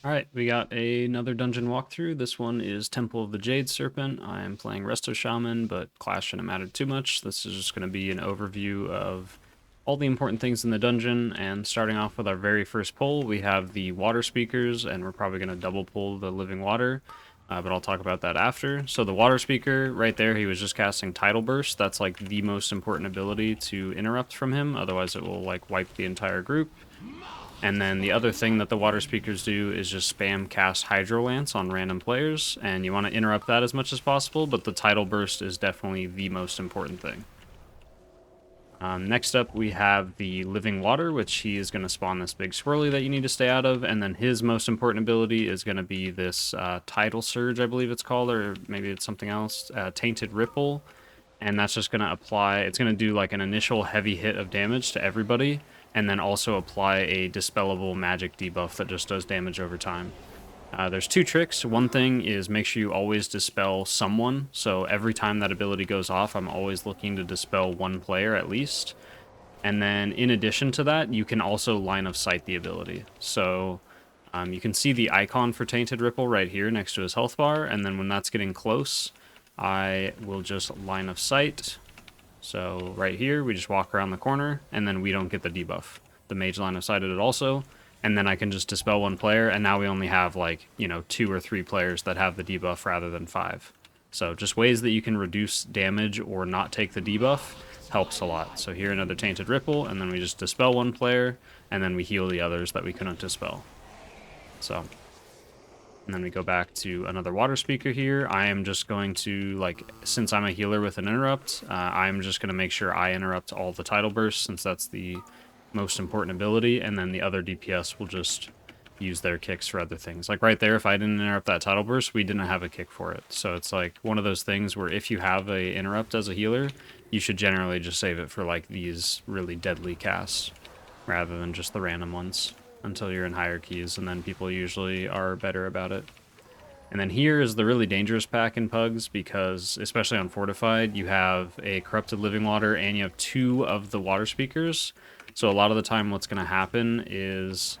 Alright, we got another dungeon walkthrough. This one is Temple of the Jade Serpent. I am playing Resto Shaman, but class shouldn't matter too much. This is just going to be an overview of all the important things in the dungeon, and starting off with our very first pull, we have the Waterspeakers, and we're probably going to double pull the Living Water, but I'll talk about that after. So the Waterspeaker, right there, he was just casting Tidal Burst. That's like the most important ability to interrupt from him, otherwise it will like wipe the entire group. And then the other thing that the water speakers do is just spam cast Hydrolance on random players, and you want to interrupt that as much as possible, but the Tidal Burst is definitely the most important thing. Next up, we have the Living Water, which he is going to spawn this big swirly that you need to stay out of, and then his most important ability is going to be this Tidal Surge, I believe it's called, or maybe it's something else, Tainted Ripple, and that's just going to apply, it's going to do like an initial heavy hit of damage to everybody, and then also apply a dispellable magic debuff that just does damage over time. There's two tricks. One thing is make sure you always dispel someone, so every time that ability goes off, I'm always looking to dispel one player at least. And then in addition to that, you can also line of sight the ability. So you can see the icon for Tainted Ripple right here next to his health bar, and then when that's getting close, I will just line of sight. So right here, we just walk around the corner, and then we don't get the debuff. The mage line of sighted it also, and then I can just dispel one player, and now we only have like, 2 or 3 players that have the debuff rather than 5. So just ways that you can reduce damage or not take the debuff helps a lot. So here another Tainted Ripple, and then we just dispel one player, and then we heal the others that we couldn't dispel. So... and then we go back to another water speaker here. I am just going to, like, since I'm a healer with an interrupt, I'm just going to make sure I interrupt all the tidal bursts, since that's the most important ability, and then the other DPS will just use their kicks for other things. Like right there, if I didn't interrupt that tidal burst, we didn't have a kick for it. So it's like one of those things where if you have a interrupt as a healer, you should generally just save it for like these really deadly casts, rather than just the random ones, until you're in higher keys, and then people usually are better about it. And then here is the really dangerous pack in Pugs, because, especially on Fortified, you have a Corrupted Living Water, and you have 2 of the Water Speakers. So a lot of the time what's going to happen is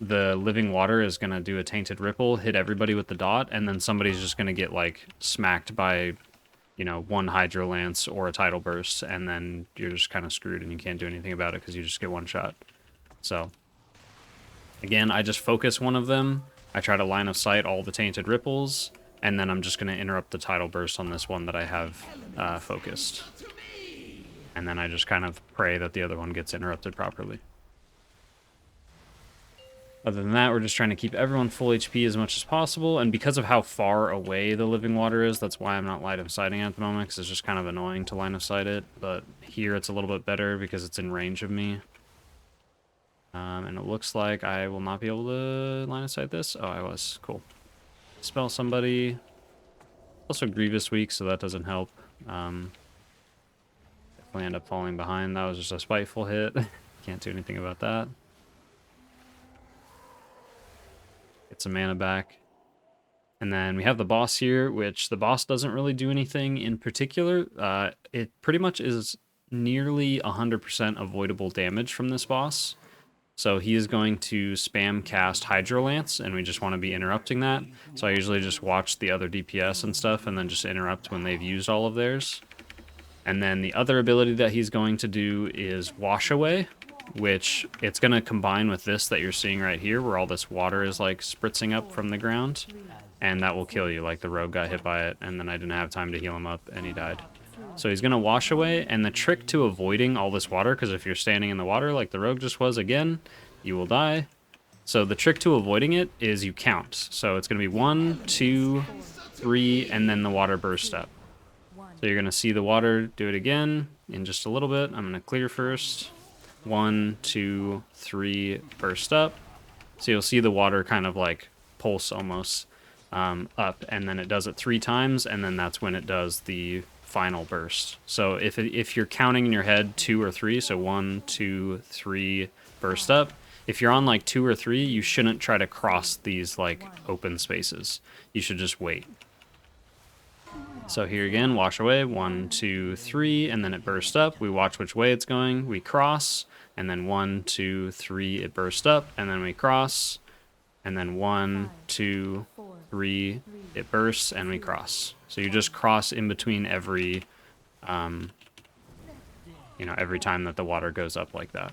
the Living Water is going to do a Tainted Ripple, hit everybody with the dot, and then somebody's just going to get, like, smacked by, one Hydrolance or a Tidal Burst, and then you're just kind of screwed, and you can't do anything about it because you just get one shot. So... again, I just focus one of them, I try to line of sight all the Tainted Ripples, and then I'm just going to interrupt the Tidal Burst on this one that I have focused. And then I just kind of pray that the other one gets interrupted properly. Other than that, we're just trying to keep everyone full HP as much as possible, and because of how far away the Living Water is, that's why I'm not line of sighting at the moment, because it's just kind of annoying to line of sight it, but here it's a little bit better because it's in range of me. And it looks like I will not be able to line of sight this. Oh, I was. Cool. Spell somebody. Also Grievous weak, so that doesn't help. Definitely end up falling behind. That was just a spiteful hit. Can't do anything about that. Get some mana back. And then we have the boss here, which the boss doesn't really do anything in particular. It pretty much is nearly 100% avoidable damage from this boss. So he is going to spam cast Hydrolance, and we just want to be interrupting that. So I usually just watch the other DPS and stuff, and then just interrupt when they've used all of theirs. And then the other ability that he's going to do is Wash Away, which it's going to combine with this that you're seeing right here, where all this water is like spritzing up from the ground, and that will kill you. Like the rogue got hit by it, and then I didn't have time to heal him up, and he died. So he's going to Wash Away, and the trick to avoiding all this water, because if you're standing in the water like the rogue just was again, you will die. So the trick to avoiding it is you count. So it's going to be 1, 2, 3, and then the water burst up. So you're going to see the water do it again in just a little bit. I'm going to clear first. 1, 2, 3, burst up. So you'll see the water kind of like pulse almost up, and then it does it 3 times, and then that's when it does the final burst. So if you're counting in your head 2 or 3, so 1, 2, 3, burst up. If you're on like 2 or 3, you shouldn't try to cross these like open spaces. You should just wait. So here again, wash away, 1, 2, 3, and then it bursts up. We watch which way it's going. We cross, and then 1, 2, 3, it bursts up, and then we cross. and then 1, 2, 3, it bursts, and we cross. So you just cross in between every, every time that the water goes up like that.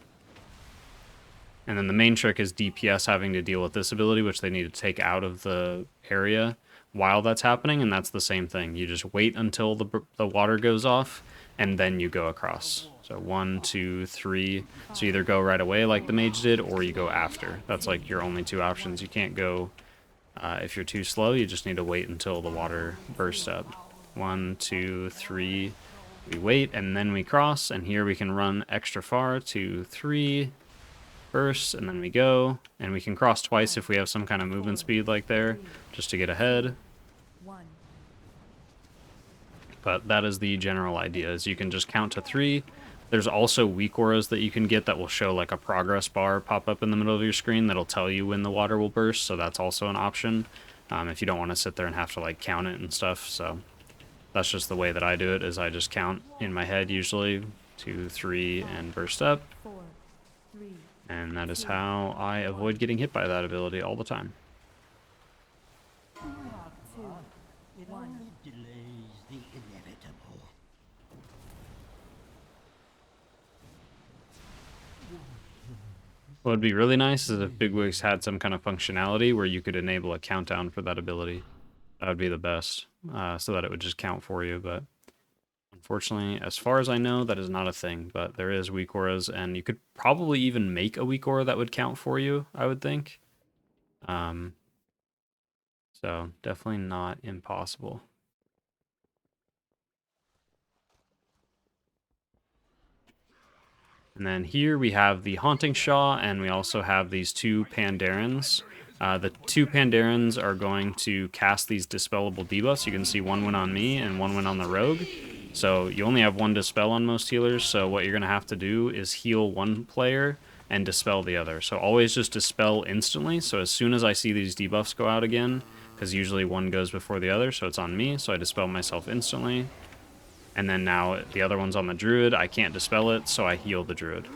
And then the main trick is DPS having to deal with this ability, which they need to take out of the area while that's happening, and that's the same thing. You just wait until the water goes off, and then you go across. So 1, 2, 3. So either go right away like the mage did, or you go after. That's like your only two options. You can't go if you're too slow. You just need to wait until the water bursts up. 1, 2, 3. We wait, and then we cross, and here we can run extra far. 2, 3. Burst, and then we go, and we can cross twice if we have some kind of movement speed like there, just to get ahead. But that is the general idea, is you can just count to 3. There's also weak auras that you can get that will show like a progress bar pop up in the middle of your screen that'll tell you when the water will burst, so that's also an option if you don't want to sit there and have to like count it and stuff. So that's just the way that I do it, is I just count in my head usually 2, 3, and burst up. And that is how I avoid getting hit by that ability all the time. What would be really nice is if Bigwigs had some kind of functionality where you could enable a countdown for that ability. That would be the best, so that it would just count for you, but unfortunately, as far as I know, that is not a thing, but there is weak auras, and you could probably even make a weak aura that would count for you, I would think. So definitely not impossible. And then here we have the Haunting Sha, and we also have these 2 Pandarins. The 2 Pandarins are going to cast these dispellable debuffs. You can see one went on me and one went on the rogue. So you only have 1 dispel on most healers, so what you're going to have to do is heal one player and dispel the other. So always just dispel instantly, so as soon as I see these debuffs go out again, because usually one goes before the other, so it's on me, so I dispel myself instantly. And then now the other one's on the Druid, I can't dispel it, so I heal the Druid.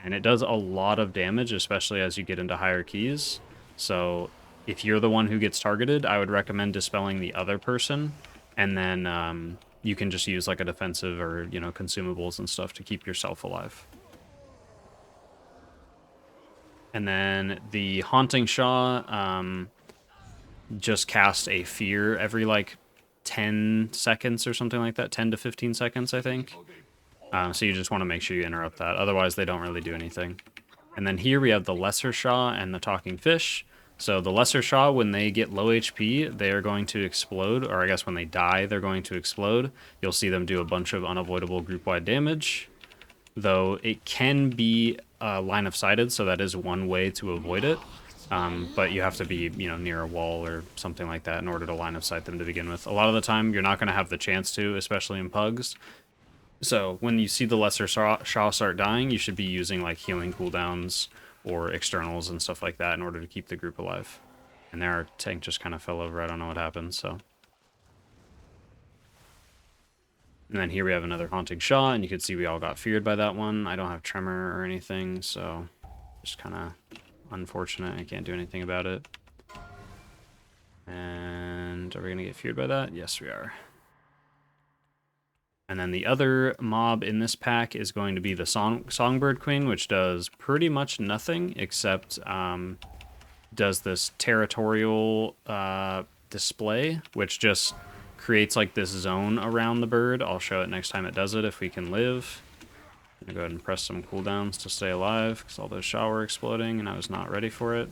And it does a lot of damage, especially as you get into higher keys. So if you're the one who gets targeted, I would recommend dispelling the other person, and then you can just use like a defensive or, consumables and stuff to keep yourself alive. And then the Haunting Sha just cast a fear every like 10 seconds or something like that, 10 to 15 seconds, I think. So you just want to make sure you interrupt that. Otherwise, they don't really do anything. And then here we have the Lesser Sha and the Talking Fish. So the Lesser Sha, when they get low HP, they are going to explode, or I guess when they die, they're going to explode. You'll see them do a bunch of unavoidable group-wide damage, though it can be line of sighted, so that is one way to avoid it. But you have to be, near a wall or something like that in order to line of sight them to begin with. A lot of the time, you're not going to have the chance to, especially in pugs. So when you see the Lesser Sha start dying, you should be using like healing cooldowns or externals and stuff like that in order to keep the group alive. And there, our tank just kind of fell over. I don't know what happened, so. And then here we have another Haunting Sha, and you can see we all got feared by that one. I don't have Tremor or anything, so just kind of unfortunate. I can't do anything about it. And are we going to get feared by that? Yes, we are. And then the other mob in this pack is going to be the Songbird Queen, which does pretty much nothing except does this territorial display, which just creates like this zone around the bird. I'll show it next time it does it if we can live. I'm going to go ahead and press some cooldowns to stay alive because all those Sha were exploding and I was not ready for it.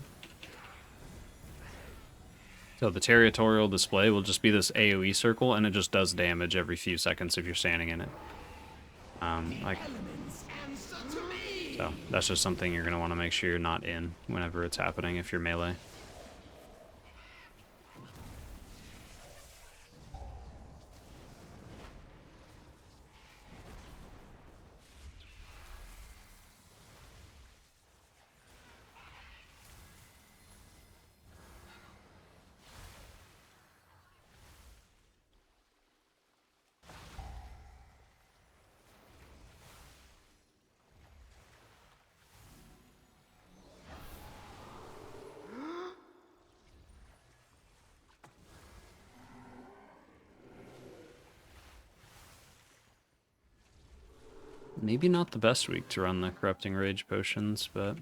So the territorial display will just be this AoE circle, and it just does damage every few seconds if you're standing in it. So that's just something you're going to want to make sure you're not in whenever it's happening if you're melee. Maybe not the best week to run the Corrupting Rage potions, but...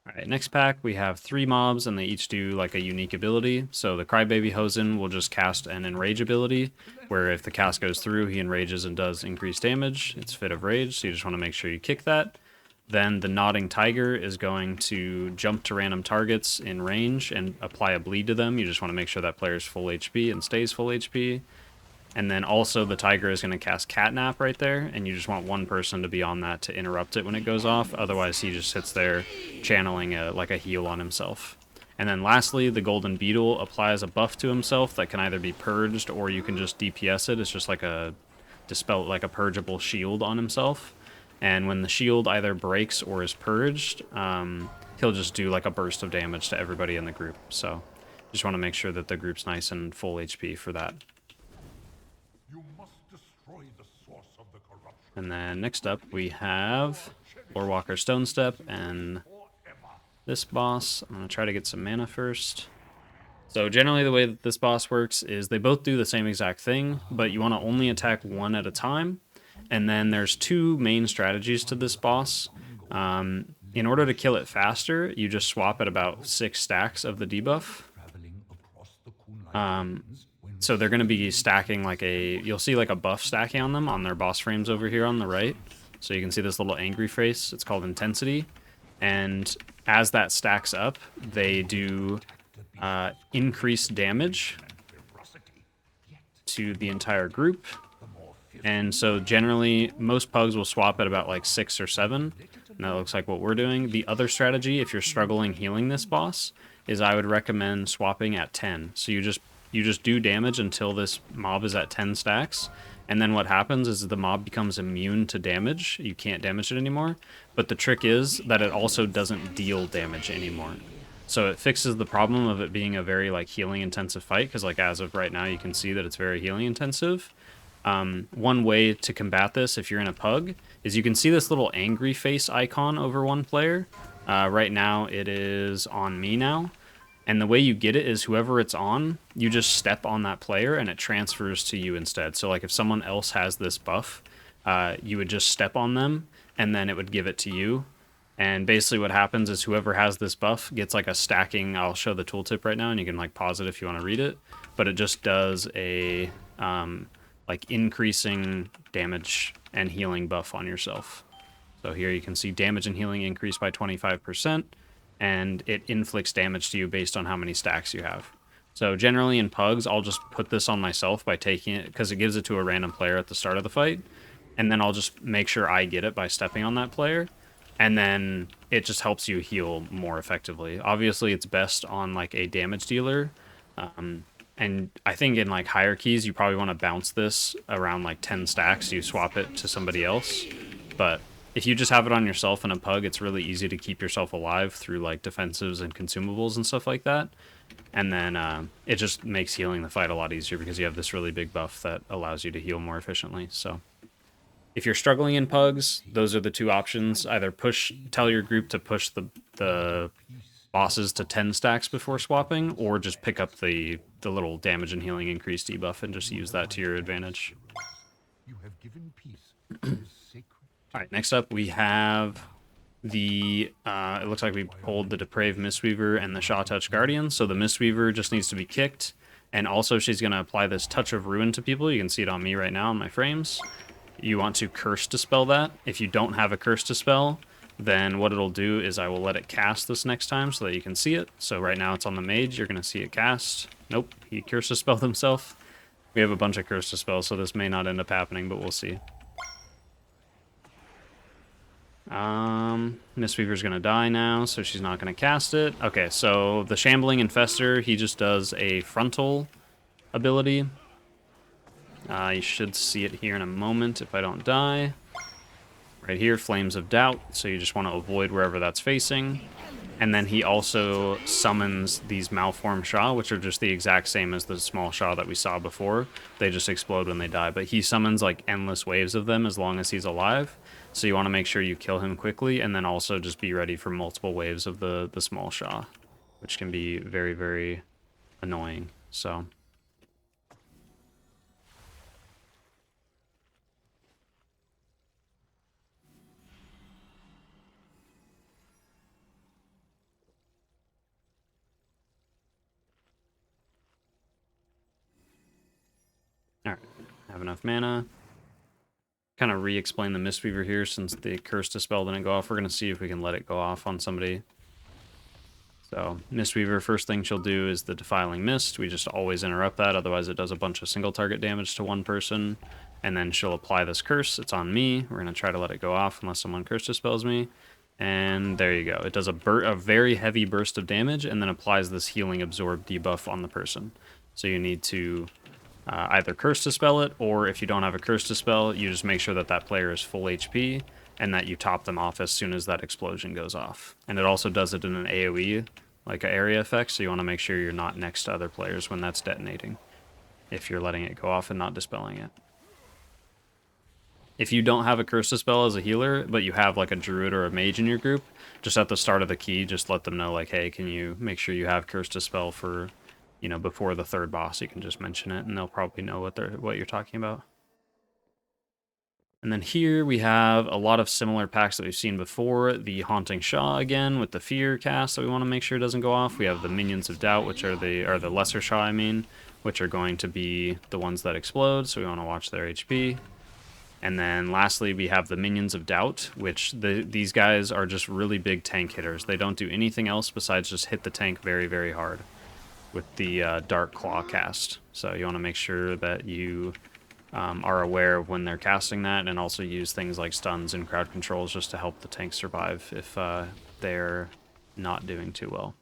Alright, next pack we have 3 mobs, and they each do like a unique ability. So the Crybaby Hosen will just cast an Enrage ability, where if the cast goes through, he enrages and does increased damage. It's Fit of Rage, so you just want to make sure you kick that. Then the Nodding Tiger is going to jump to random targets in range and apply a bleed to them. You just want to make sure that player's full HP and stays full HP. And then also the Tiger is going to cast Catnap right there, and you just want one person to be on that to interrupt it when it goes off. Otherwise, he just sits there channeling like a heal on himself. And then lastly, the Golden Beetle applies a buff to himself that can either be purged or you can just DPS it. It's just like a dispel, like a purgeable shield on himself. And when the shield either breaks or is purged, he'll just do like a burst of damage to everybody in the group. So just want to make sure that the group's nice and full HP for that. You must destroy the source of the corruption. And then next up we have Lorewalker Stone Step and this boss. I'm going to try to get some mana first. So generally the way that this boss works is they both do the same exact thing, but you want to only attack one at a time. And then there's 2 main strategies to this boss. In order to kill it faster, you just swap at about 6 stacks of the debuff. So they're going to be stacking like you'll see like a buff stacking on them on their boss frames over here on the right. So you can see this little angry face. It's called Intensity. And as that stacks up, they do increased damage to the entire group. And so generally, most pugs will swap at about like 6 or 7. And that looks like what we're doing. The other strategy, if you're struggling healing this boss, is I would recommend swapping at 10. So you just do damage until this mob is at 10 stacks. And then what happens is the mob becomes immune to damage. You can't damage it anymore. But the trick is that it also doesn't deal damage anymore. So it fixes the problem of it being a very like healing intensive fight. Because like as of right now, you can see that it's very healing intensive. One way to combat this, if you're in a pug, is you can see this little angry face icon over one player. Right now, it is on me now. And the way you get it is whoever it's on, you just step on that player and it transfers to you instead. So like if someone else has this buff, you would just step on them and then it would give it to you. And basically what happens is whoever has this buff gets like a stacking. I'll show the tooltip right now and you can like pause it if you want to read it. But it just does a... like increasing damage and healing buff on yourself. So here you can see damage and healing increase by 25%, and it inflicts damage to you based on how many stacks you have. So generally in pugs, I'll just put this on myself by taking it, because it gives it to a random player at the start of the fight, and then I'll just make sure I get it by stepping on that player, and then it just helps you heal more effectively. Obviously it's best on like a damage dealer, and I think in like hierarchies, you probably want to bounce this around like 10 stacks. You swap it to somebody else. But if you just have it on yourself in a pug, it's really easy to keep yourself alive through like defensives and consumables and stuff like that. And then it just makes healing the fight a lot easier because you have this really big buff that allows you to heal more efficiently. So if you're struggling in pugs, those are the 2 options. Either tell your group to push the bosses to 10 stacks before swapping, or just pick up the little damage and healing increase debuff and just use that to your advantage. Alright, next up we have the, it looks like we pulled the Depraved Mistweaver and the Sha Touched Guardian. So the Mistweaver just needs to be kicked, and also she's going to apply this Touch of Ruin to people. You can see it on me right now on my frames. You want to Curse Dispel that. If you don't have a Curse Dispel, then what it'll do is I will let it cast this next time so that you can see it. So right now it's on the mage, you're going to see it cast. Nope, he Curse Dispelled himself. We have a bunch of Curse Dispels, so this may not end up happening, but we'll see. Mistweaver's going to die now, so she's not going to cast it. Okay, so the Shambling Infester, he just does a frontal ability. You should see it here in a moment if I don't die. Right here, Flames of Doubt, so you just want to avoid wherever that's facing. And then he also summons these Malformed Sha, which are just the exact same as the small Sha that we saw before. They just explode when they die, but he summons like endless waves of them as long as he's alive. So you want to make sure you kill him quickly, and then also just be ready for multiple waves of the small Sha, which can be very, very annoying. So Have enough mana. Kind of re-explain the Mistweaver here since the Curse Dispel didn't go off. We're going to see if we can let it go off on somebody. So Mistweaver, first thing she'll do is the Defiling Mist. We just always interrupt that, otherwise it does a bunch of single target damage to one person. And then she'll apply this curse. It's on me. We're going to try to let it go off unless someone Curse Dispels me. And there you go. It does a very heavy burst of damage and then applies this Healing Absorb debuff on the person. So you need to either Curse Dispel it, or if you don't have a Curse Dispel, you just make sure that that player is full HP and that you top them off as soon as that explosion goes off. And it also does it in an AoE, like an area effect, so you want to make sure you're not next to other players when that's detonating, if you're letting it go off and not dispelling it. If you don't have a Curse Dispel as a healer, but you have like a Druid or a Mage in your group, just at the start of the key, just let them know, like, hey, can you make sure you have Curse Dispel for, you know, before the third boss. You can just mention it, and they'll probably know what you're talking about. And then here we have a lot of similar packs that we've seen before. The Haunting Sha again with the Fear cast that we want to make sure doesn't go off. We have the Minions of Doubt, which are the Lesser Sha, I mean, which are going to be the ones that explode, so we want to watch their HP. And then lastly, we have the Minions of Doubt, which these guys are just really big tank hitters. They don't do anything else besides just hit the tank very, very hard with the Dark Claw cast. So you want to make sure that you are aware of when they're casting that, and also use things like stuns and crowd controls just to help the tank survive if they're not doing too well.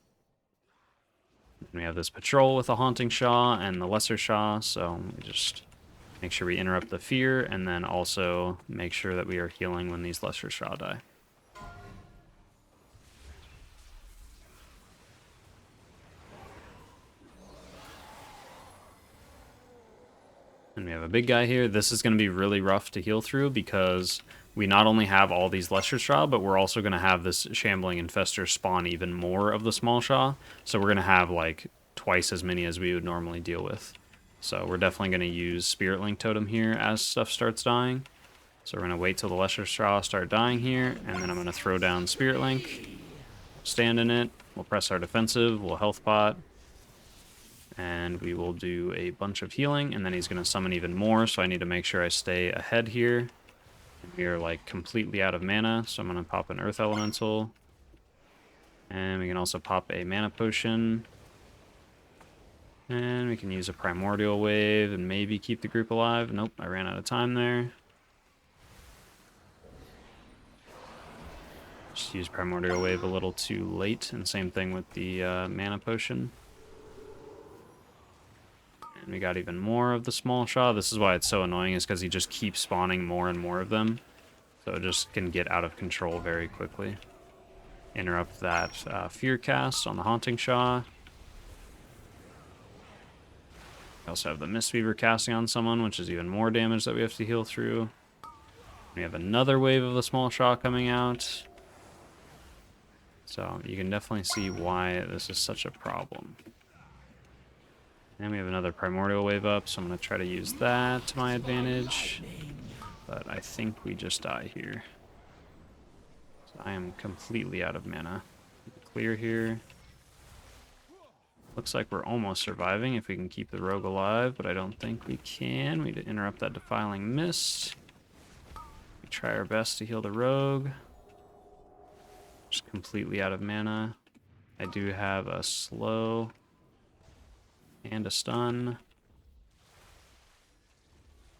And we have this patrol with the Haunting Sha and the Lesser Sha, so we just make sure we interrupt the fear, and then also make sure that we are healing when these Lesser Sha die. And we have a big guy here. This is going to be really rough to heal through because we not only have all these Lesser Sha, but we're also going to have this Shambling Infester spawn even more of the Small Sha. So we're going to have like twice as many as we would normally deal with. So we're definitely going to use Spirit Link Totem here as stuff starts dying. So we're going to wait till the Lesser Sha start dying here, and then I'm going to throw down Spirit Link, stand in it, we'll press our defensive, we'll health pot, and we will do a bunch of healing, and then he's going to summon even more, so I need to make sure I stay ahead here. And we are like completely out of mana, so I'm going to pop an Earth Elemental. And we can also pop a Mana Potion. And we can use a Primordial Wave and maybe keep the group alive. Nope, I ran out of time there. Just use Primordial Wave a little too late, and same thing with the Mana Potion. And we got even more of the Small Sha. This is why it's so annoying, is because he just keeps spawning more and more of them. So it just can get out of control very quickly. Interrupt that Fear cast on the Haunting Sha. We also have the Mistweaver casting on someone, which is even more damage that we have to heal through. We have another wave of the Small Sha coming out. So you can definitely see why this is such a problem. And we have another Primordial Wave up, so I'm going to try to use that to my advantage. But I think we just die here. So I am completely out of mana. Clear here. Looks like we're almost surviving if we can keep the rogue alive, but I don't think we can. We need to interrupt that Defiling Mist. We try our best to heal the rogue. Just completely out of mana. I do have a slow and a stun.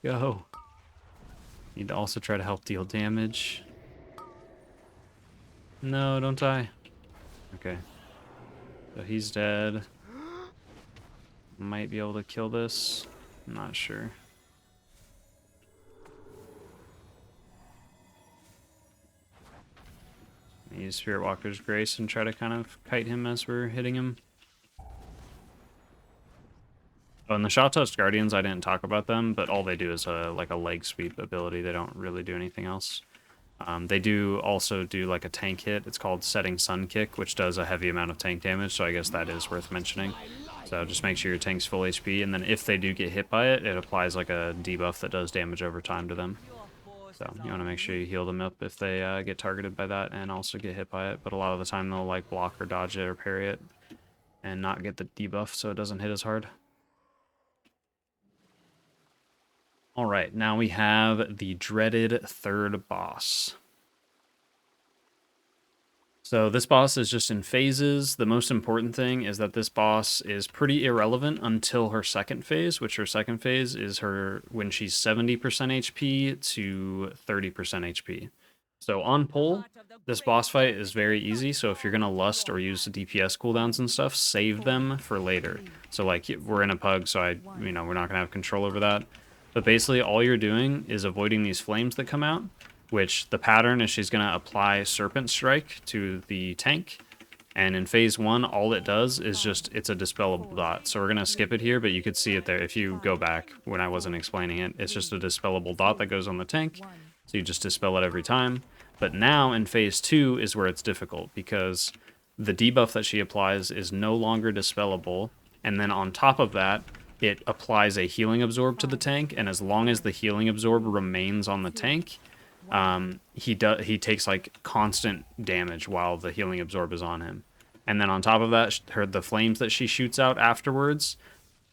Go. Need to also try to help deal damage. No, don't die. Okay. So he's dead. Might be able to kill this. I'm not sure. Use Spirit Walker's Grace and try to kind of kite him as we're hitting him. Oh, and the Sha Touched Guardians, I didn't talk about them, but all they do is like a leg sweep ability. They don't really do anything else. They do also do like a tank hit. It's called Setting Sun Kick, which does a heavy amount of tank damage, so I guess that is worth mentioning. So just make sure your tank's full HP, and then if they do get hit by it, it applies like a debuff that does damage over time to them. So you want to make sure you heal them up if they get targeted by that and also get hit by it, but a lot of the time they'll like block or dodge it or parry it and not get the debuff so it doesn't hit as hard. All right, now we have the dreaded third boss. So this boss is just in phases. The most important thing is that this boss is pretty irrelevant until her second phase, which her second phase is her when she's 70% HP to 30% HP. So on pull, this boss fight is very easy. So if you're going to lust or use DPS cooldowns and stuff, save them for later. So like we're in a pug, so we're not going to have control over that. But basically all you're doing is avoiding these flames that come out, which the pattern is she's going to apply Serpent Strike to the tank. And in phase 1, all it does is just, it's a dispellable dot. So we're going to skip it here, but you could see it there. If you go back when I wasn't explaining it, it's just a dispellable dot that goes on the tank. So you just dispel it every time. But now in phase 2 is where it's difficult, because the debuff that she applies is no longer dispellable. And then on top of that, it applies a healing absorb to the tank. And as long as the healing absorb remains on the tank, he takes like constant damage while the healing absorb is on him. And then on top of that, the flames that she shoots out afterwards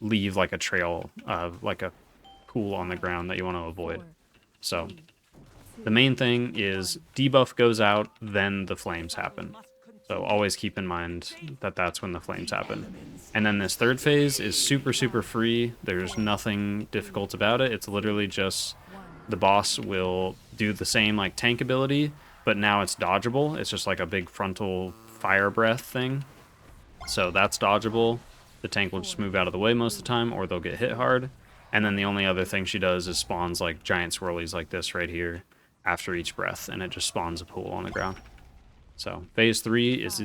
leave like a trail of like a pool on the ground that you want to avoid. So the main thing is debuff goes out, then the flames happen. So always keep in mind that that's when the flames happen. And then this third phase is super, super free. There's nothing difficult about it. It's literally just the boss will do the same like tank ability, but now it's dodgeable. It's just like a big frontal fire breath thing. So that's dodgeable. The tank will just move out of the way most of the time, or they'll get hit hard. And then the only other thing she does is spawns like giant swirlies like this right here after each breath, and it just spawns a pool on the ground. So phase 3 is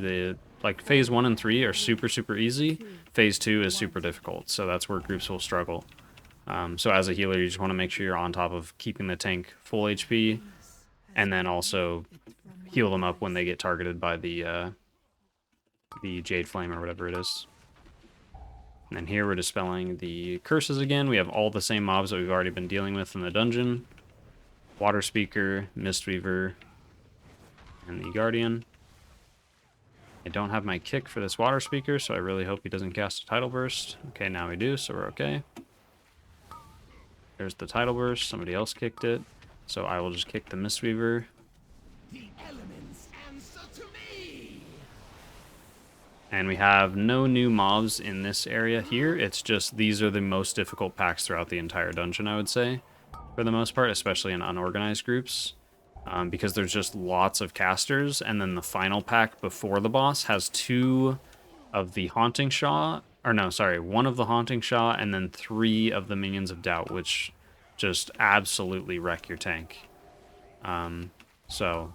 like phase 1 and 3 are super, super easy. Phase 2 is super difficult. So that's where groups will struggle. So as a healer, you just want to make sure you're on top of keeping the tank full HP, and then also heal them up when they get targeted by the Jade Flame or whatever it is. And then here we're dispelling the curses again. We have all the same mobs that we've already been dealing with in the dungeon. Waterspeaker, Mistweaver, and the Guardian. I don't have my kick for this Waterspeaker, so I really hope he doesn't cast a Tidal Burst. Okay, now we do, so we're okay. There's the Tidal Burst. Somebody else kicked it. So I will just kick the Mistweaver. The elements answer to me. And we have no new mobs in this area here. It's just these are the most difficult packs throughout the entire dungeon, I would say, for the most part, especially in unorganized groups. Because there's just lots of casters, and then the final pack before the boss has 2 of the Haunting Sha, or no, sorry, 1 of the Haunting Sha, and then 3 of the Minions of Doubt, which just absolutely wreck your tank. So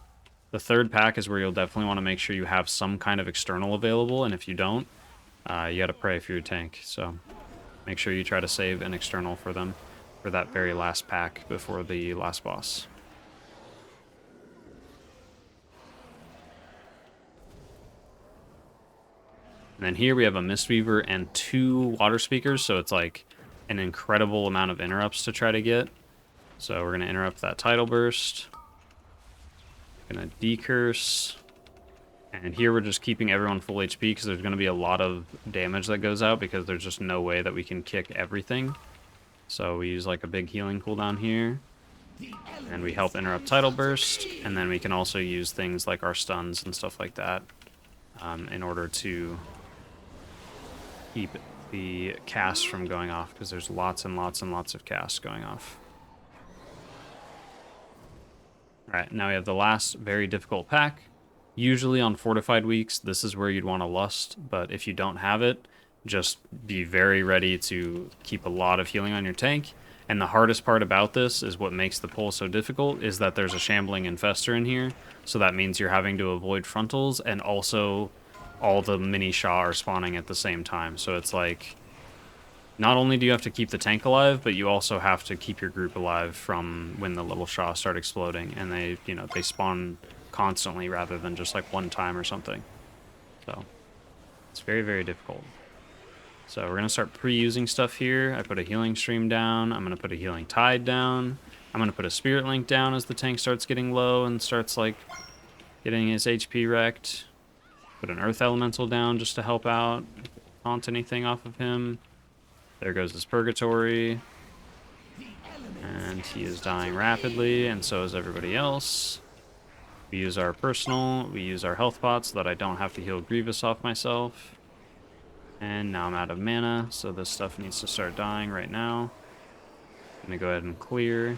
the third pack is where you'll definitely want to make sure you have some kind of external available, and if you don't, you gotta pray for your tank. So make sure you try to save an external for them for that very last pack before the last boss. And then here we have a Mistweaver and 2 Waterspeakers, so it's like an incredible amount of interrupts to try to get. So we're going to interrupt that Tidal Burst. Going to decurse. And here we're just keeping everyone full HP because there's going to be a lot of damage that goes out because there's just no way that we can kick everything. So we use like a big healing cooldown here. And we help interrupt Tidal Burst. And then we can also use things like our stuns and stuff like that in order to keep the cast from going off, because there's lots and lots and lots of casts going off. Alright, now we have the last very difficult pack. Usually on fortified weeks, this is where you'd want to lust, but if you don't have it, just be very ready to keep a lot of healing on your tank. And the hardest part about this is what makes the pull so difficult is that there's a Shambling Infester in here, so that means you're having to avoid frontals, and also all the mini Sha are spawning at the same time. So it's like, not only do you have to keep the tank alive, but you also have to keep your group alive from when the little Sha start exploding, and they spawn constantly rather than just like one time or something. So it's very, very difficult. So we're going to start pre-using stuff here. I put a healing stream down. I'm going to put a healing tide down. I'm going to put a spirit link down as the tank starts getting low and starts like getting his HP wrecked. Put an earth elemental down just to help out, taunt anything off of him. There goes his purgatory. And he is dying rapidly, and so is everybody else. We use our personal, we use our health pots so that I don't have to heal Grievous off myself. And now I'm out of mana, so this stuff needs to start dying right now. I'm gonna go ahead and clear.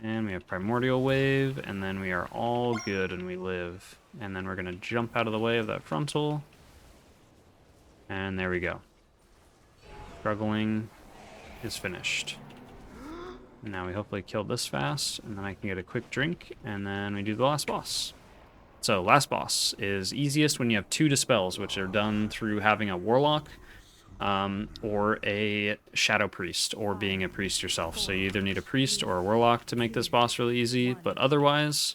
And we have Primordial Wave, and then we are all good and we live. And then we're gonna jump out of the way of that frontal. And there we go. Struggling is finished. Now we hopefully kill this fast, and then I can get a quick drink, and then we do the last boss. So last boss is easiest when you have 2 dispels, which are done through having a warlock or a shadow priest, or being a priest yourself. So you either need a priest or a warlock to make this boss really easy, but otherwise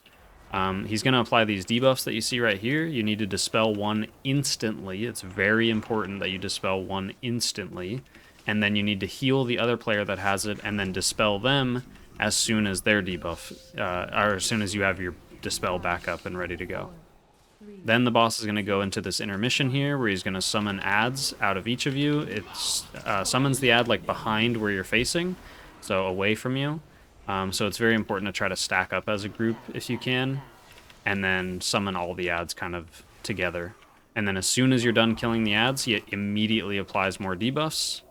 he's going to apply these debuffs that you see right here. You need to dispel one instantly. It's very important that you dispel one instantly. And then you need to heal the other player that has it, and then dispel them as soon as their debuff, or as soon as you have your dispel back up and ready to go. Then the boss is going to go into this intermission here, where he's going to summon adds out of each of you. It summons the add like behind where you're facing, so away from you. So it's very important to try to stack up as a group if you can, and then summon all the adds kind of together. And then as soon as you're done killing the adds, he immediately applies more debuffs.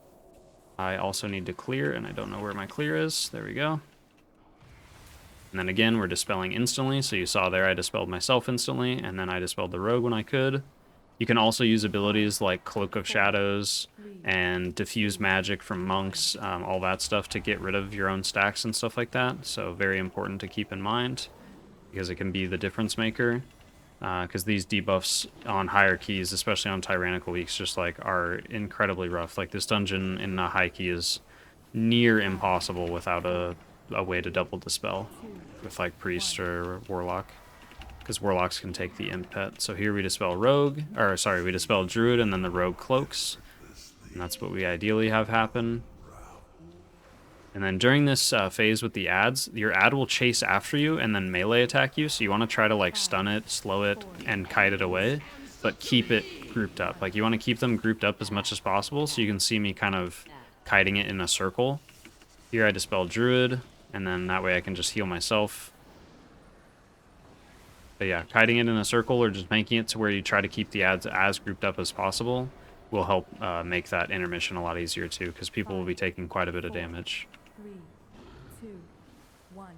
I also need to clear, and I don't know where my clear is. There we go. And then again, we're dispelling instantly. So you saw there I dispelled myself instantly, and then I dispelled the rogue when I could. You can also use abilities like Cloak of Shadows and Diffuse Magic from monks, all that stuff to get rid of your own stacks and stuff like that. So very important to keep in mind, because it can be the difference maker. Because these debuffs on higher keys, especially on tyrannical weeks, just like are incredibly rough. Like this dungeon in a high key is near impossible without a way to double dispel with like priest or warlock, because warlocks can take the imp pet. So here we dispel rogue, or sorry, we dispel druid, and then the rogue cloaks, and that's what we ideally have happen. And then during this phase with the adds, your add will chase after you and then melee attack you. So you want to try to like stun it, slow it, and kite it away, but keep it grouped up. Like you want to keep them grouped up as much as possible. So you can see me kind of kiting it in a circle. Here I dispel druid, and then that way I can just heal myself. But yeah, kiting it in a circle or just making it to where you try to keep the adds as grouped up as possible will help make that intermission a lot easier too, because people will be taking quite a bit of damage. 3, 2, 1.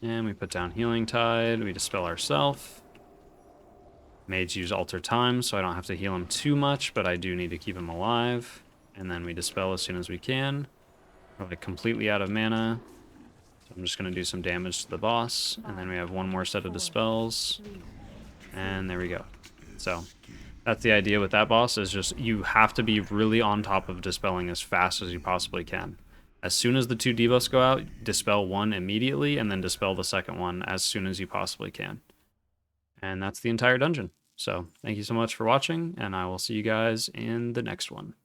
And we put down Healing Tide, we dispel ourselves. Mage use Alter Time, so I don't have to heal him too much, but I do need to keep him alive. And then we dispel as soon as we can. We're like completely out of mana. So I'm just going to do some damage to the boss, and then we have one more set of dispels. And there we go. So that's the idea with that boss, is just you have to be really on top of dispelling as fast as you possibly can. As soon as the 2 debuffs go out, dispel one immediately, and then dispel the second one as soon as you possibly can. And that's the entire dungeon. So thank you so much for watching, and I will see you guys in the next one.